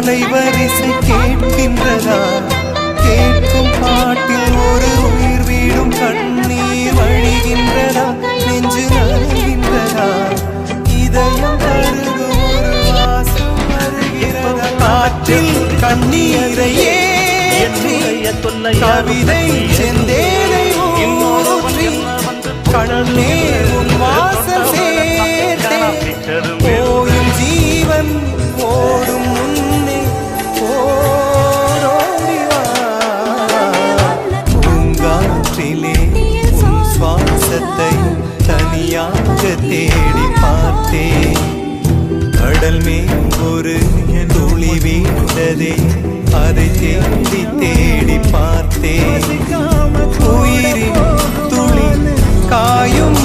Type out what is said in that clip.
அலைவரிசை கேட்கின்றதா? கேட்கும் பாட்டில் ஒரு உயிர் வீடும் கண்ணீர் வழிகின்றதா? நெஞ்சு நழுகின்றதா? இதயம் கருதும் ஒரு வாசம் வருகிறதா? காற்றில் கண்ணீரை ஏற்றி கவிதை செந்தேனை ஊற்றி கண்ணே உன் வாசல் சேர்த்தே போயும் ஜீவன் ஓடும் முன்னே ஓடோடிவா. பூங்காற்றிலே உன் சுவாசத்தை தனியாக தேடி பார்த்தேன். கடல் மேல் ஒரு துளி வீழ்ந்ததே, அதை தேடி தேடி பார்த்தேன். உயிரின் துளி காயும்